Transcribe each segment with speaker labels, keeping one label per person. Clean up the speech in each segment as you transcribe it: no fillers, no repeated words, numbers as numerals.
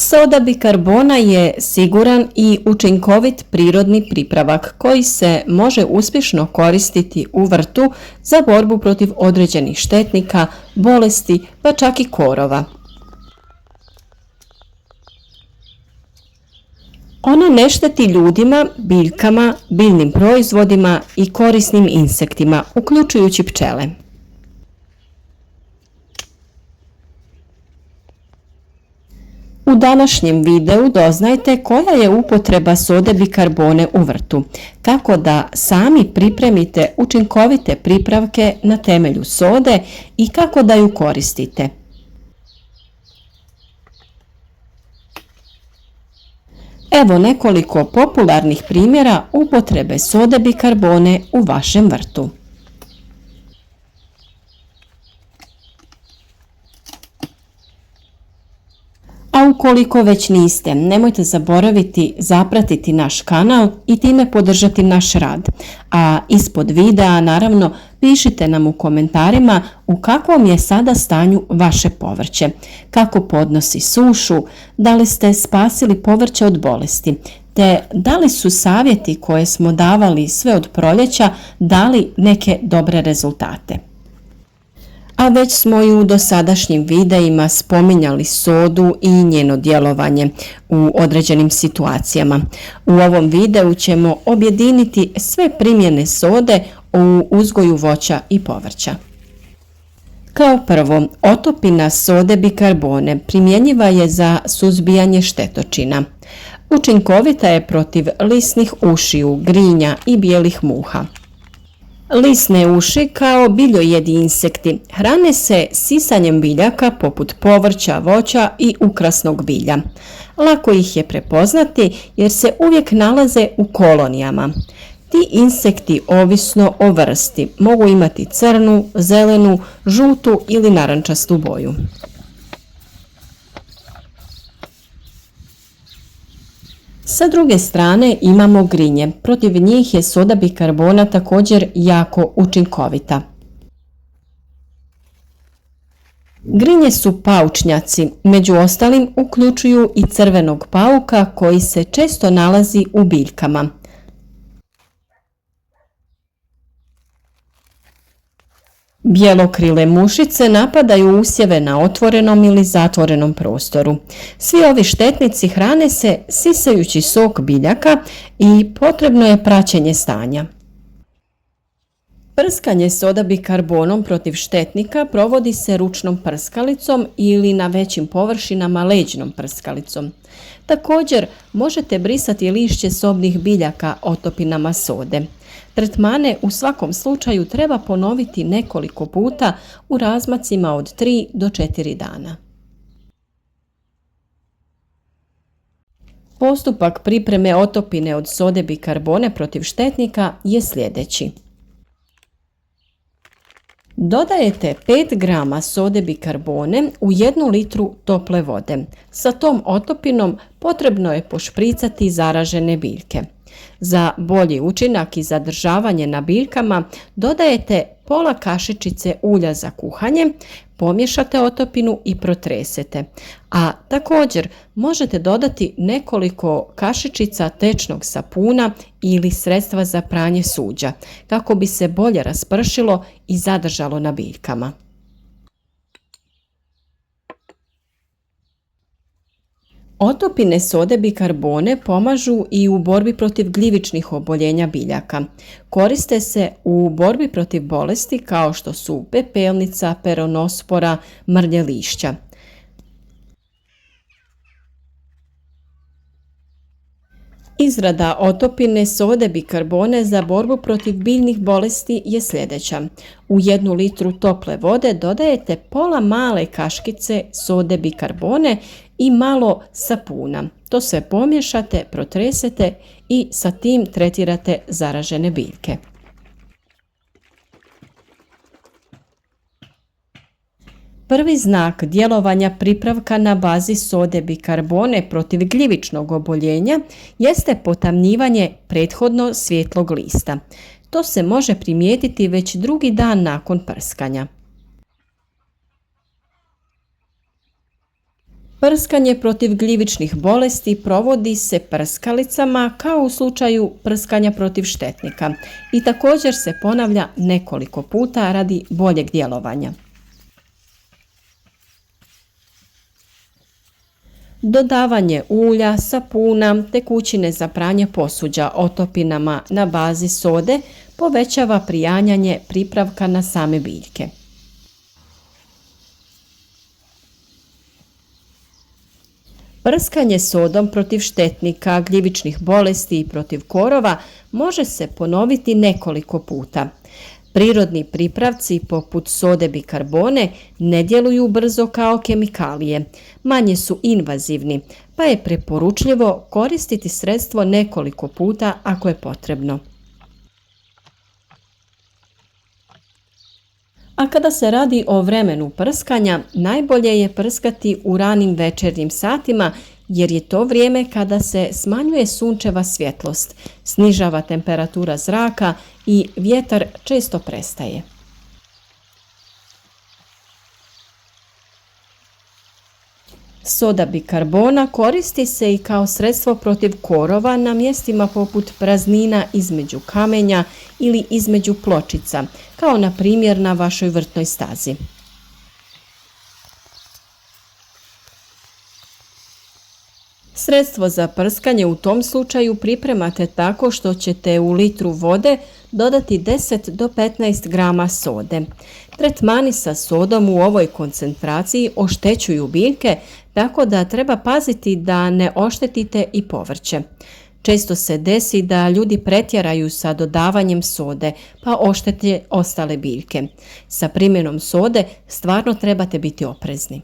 Speaker 1: Soda bikarbona je siguran i učinkovit prirodni pripravak koji se može uspješno koristiti u vrtu za borbu protiv određenih štetnika, bolesti, pa čak i korova. Ona ne šteti ljudima, biljkama, biljnim proizvodima i korisnim insektima, uključujući pčele. U današnjem videu doznajte koja je upotreba sode bikarbone u vrtu, kako da sami pripremite učinkovite pripravke na temelju sode i kako da ju koristite. Evo nekoliko popularnih primjera upotrebe sode bikarbone u vašem vrtu. A ukoliko već niste, nemojte zaboraviti zapratiti naš kanal i time podržati naš rad. A ispod videa, naravno, pišite nam u komentarima u kakvom je sada stanju vaše povrće, kako podnosi sušu, da li ste spasili povrće od bolesti, te da li su savjeti koje smo davali sve od proljeća dali neke dobre rezultate. A već smo i u dosadašnjim videima spominjali sodu i njeno djelovanje u određenim situacijama. U ovom videu ćemo objediniti sve primjene sode u uzgoju voća i povrća. Kao prvo, otopina sode bikarbone primjenjiva je za suzbijanje štetočina. Učinkovita je protiv lisnih ušiju, grinja i bijelih muha. Lisne uši kao biljojedi insekti hrane se sisanjem biljaka poput povrća, voća i ukrasnog bilja. Lako ih je prepoznati jer se uvijek nalaze u kolonijama. Ti insekti, ovisno o vrsti, mogu imati crnu, zelenu, žutu ili narančastu boju. Sa druge strane imamo grinje. Protiv njih je soda bikarbona također jako učinkovita. Grinje su paučnjaci, među ostalim uključuju i crvenog pauka koji se često nalazi u biljkama. Bijelokrile mušice napadaju usjeve na otvorenom ili zatvorenom prostoru. Svi ovi štetnici hrane se sisajući sok biljaka i potrebno je praćenje stanja. Prskanje soda bikarbonom protiv štetnika provodi se ručnom prskalicom ili na većim površinama leđnom prskalicom. Također možete brisati lišće sobnih biljaka otopinama sode. Tretmane u svakom slučaju treba ponoviti nekoliko puta u razmacima od 3 do 4 dana. Postupak pripreme otopine od sode bikarbone protiv štetnika je sljedeći. Dodajete 5 grama sode bikarbone u 1 litru tople vode. Sa tom otopinom potrebno je pošpricati zaražene biljke. Za bolji učinak i zadržavanje na biljkama dodajete pola kašičice ulja za kuhanje, pomiješate otopinu i protresete. A također možete dodati nekoliko kašičica tečnog sapuna ili sredstva za pranje suđa kako bi se bolje raspršilo i zadržalo na biljkama. Otopine sode bikarbone pomažu i u borbi protiv gljivičnih oboljenja biljaka. Koriste se u borbi protiv bolesti kao što su pepelnica, peronospora, mrlje lišća. Izrada otopine sode bikarbone za borbu protiv biljnih bolesti je sljedeća. U 1 litru tople vode dodajete pola male kaškice sode bikarbone i malo sapuna. To sve pomiješate, protresete i sa tim tretirate zaražene biljke. Prvi znak djelovanja pripravka na bazi sode bikarbone protiv gljivičnog oboljenja jeste potamnjivanje prethodno svjetlog lista. To se može primijetiti već drugi dan nakon prskanja. Prskanje protiv gljivičnih bolesti provodi se prskalicama kao u slučaju prskanja protiv štetnika i također se ponavlja nekoliko puta radi boljeg djelovanja. Dodavanje ulja, sapuna, tekućine za pranje posuđa otopinama na bazi sode povećava prijanjanje pripravka na same biljke. Prskanje sodom protiv štetnika, gljivičnih bolesti i protiv korova može se ponoviti nekoliko puta. Prirodni pripravci poput sode bikarbone ne djeluju brzo kao kemikalije, manje su invazivni, pa je preporučljivo koristiti sredstvo nekoliko puta ako je potrebno. A kada se radi o vremenu prskanja, najbolje je prskati u ranim večernjim satima jer je to vrijeme kada se smanjuje sunčeva svjetlost, snižava temperatura zraka i vjetar često prestaje. Soda bikarbona koristi se i kao sredstvo protiv korova na mjestima poput praznina između kamenja ili između pločica, kao na primjer na vašoj vrtnoj stazi. Sredstvo za prskanje u tom slučaju pripremate tako što ćete u litru vode dodati 10 do 15 grama sode. Tretmani sa sodom u ovoj koncentraciji oštećuju biljke, tako da treba paziti da ne oštetite i povrće. Često se desi da ljudi pretjeraju sa dodavanjem sode, pa oštete ostale biljke. Sa primjenom sode stvarno trebate biti oprezni.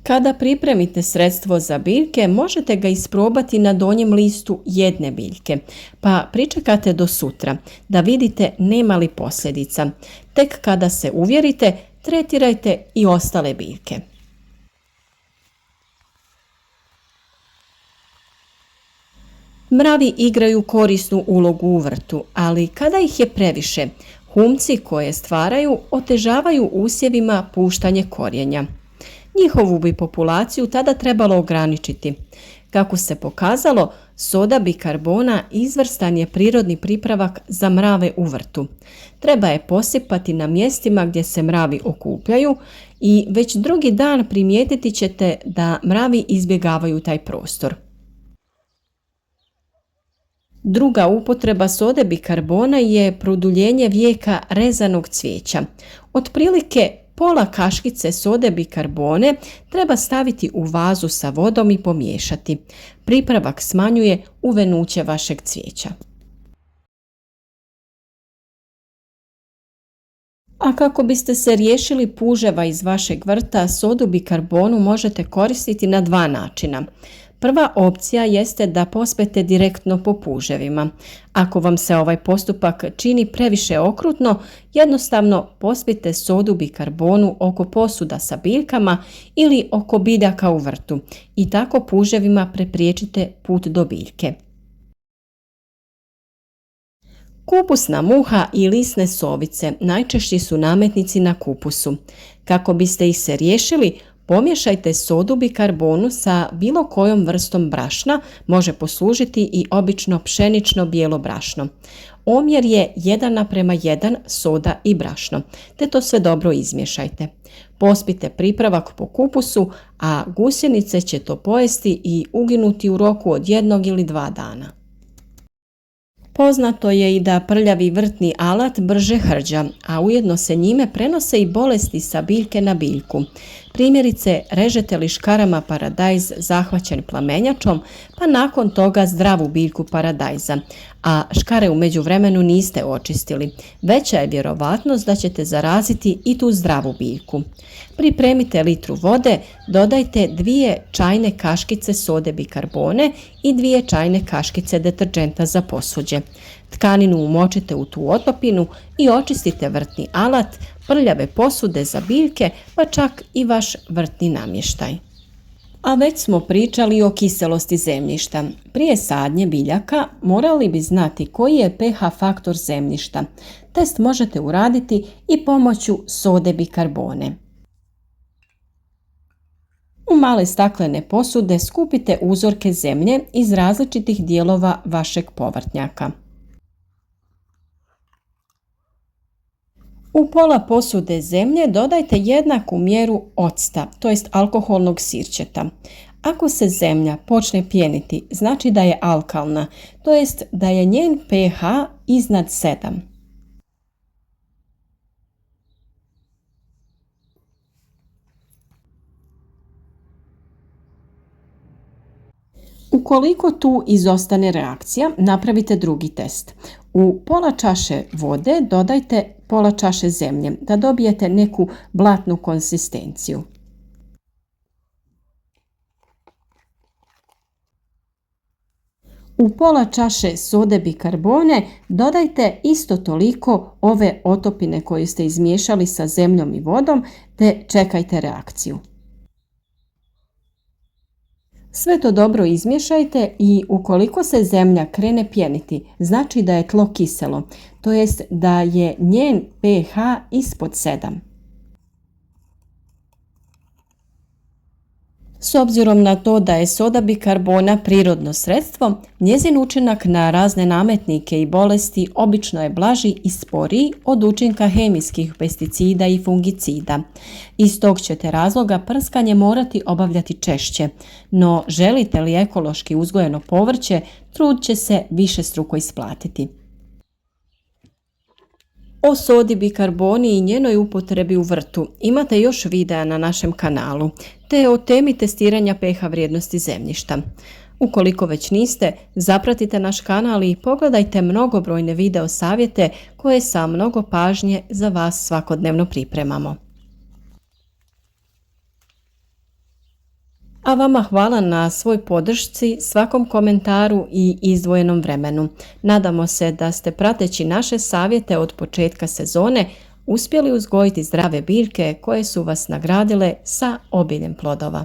Speaker 1: Kada pripremite sredstvo za biljke, možete ga isprobati na donjem listu jedne biljke, pa pričekate do sutra da vidite nema li posljedica. Tek kada se uvjerite, tretirajte i ostale biljke. Mravi igraju korisnu ulogu u vrtu, ali kada ih je previše, humci koje stvaraju otežavaju usjevima puštanje korijenja. Njihovu bi populaciju tada trebalo ograničiti. Kako se pokazalo, soda bikarbona izvrstan je prirodni pripravak za mrave u vrtu. Treba je posipati na mjestima gdje se mravi okupljaju i već drugi dan primijetiti ćete da mravi izbjegavaju taj prostor. Druga upotreba sode bikarbona je produljenje vijeka rezanog cvijeća. Otprilike pola kaškice sode bikarbone treba staviti u vazu sa vodom i pomiješati. Pripravak smanjuje uvenuće vašeg cvijeća. A kako biste se riješili puževa iz vašeg vrta, sodu bikarbonu možete koristiti na dva načina. Prva opcija jeste da pospete direktno po puževima. Ako vam se ovaj postupak čini previše okrutno, jednostavno pospite sodu bikarbonu oko posuda sa biljkama ili oko biljaka u vrtu i tako puževima prepriječite put do biljke. Kupusna muha i lisne sovice najčešći su nametnici na kupusu. Kako biste ih se riješili, pomiješajte sodu bikarbonu sa bilo kojom vrstom brašna, može poslužiti i obično pšenično bijelo brašno. Omjer je 1:1 soda i brašno, te to sve dobro izmiješajte. Pospite pripravak po kupusu, a gusjenice će to pojesti i uginuti u roku od 1 ili 2 dana. Poznato je i da prljavi vrtni alat brže hrđa, a ujedno se njime prenose i bolesti sa biljke na biljku. Primjerice, režete li škarama paradajz zahvaćen plamenjačom, pa nakon toga zdravu biljku paradajza, a škare u međuvremenu niste očistili. Veća je vjerovatnost da ćete zaraziti i tu zdravu biljku. Pripremite litru vode, dodajte 2 čajne kaškice sode bikarbone i 2 čajne kaškice deterdženta za posuđe. Tkaninu umočite u tu otopinu i očistite vrtni alat, prljave posude za biljke, pa čak i vaš vrtni namještaj. A već smo pričali o kiselosti zemljišta. Prije sadnje biljaka morali bi znati koji je pH faktor zemljišta. Test možete uraditi i pomoću sode bikarbone. U male staklene posude skupite uzorke zemlje iz različitih dijelova vašeg povrtnjaka. U pola posude zemlje dodajte jednaku mjeru octa, to jest alkoholnog sirćeta. Ako se zemlja počne pjeniti, znači da je alkalna, to jest da je njen pH iznad 7. Ukoliko tu izostane reakcija, napravite drugi test. U pola čaše vode dodajte pola čaše zemlje da dobijete neku blatnu konsistenciju. U pola čaše sode bikarbone dodajte isto toliko ove otopine koju ste izmiješali sa zemljom i vodom te čekajte reakciju. Sve to dobro izmiješajte i ukoliko se zemlja krene pjeniti, znači da je tlo kiselo, to jest da je njen pH ispod 7. S obzirom na to da je soda bikarbona prirodno sredstvo, njezin učinak na razne nametnike i bolesti obično je blaži i sporiji od učinka hemijskih pesticida i fungicida. Iz tog ćete razloga prskanje morati obavljati češće, no želite li ekološki uzgojeno povrće, trud će se višestruko isplatiti. O sodi bikarboni i njenoj upotrebi u vrtu imate još videa na našem kanalu, te o temi testiranja pH vrijednosti zemljišta. Ukoliko već niste, zapratite naš kanal i pogledajte mnogobrojne video savjete koje sa mnogo pažnje za vas svakodnevno pripremamo. A vama hvala na svoj podršci, svakom komentaru i izdvojenom vremenu. Nadamo se da ste prateći naše savjete od početka sezone uspjeli uzgojiti zdrave biljke koje su vas nagradile sa obiljem plodova.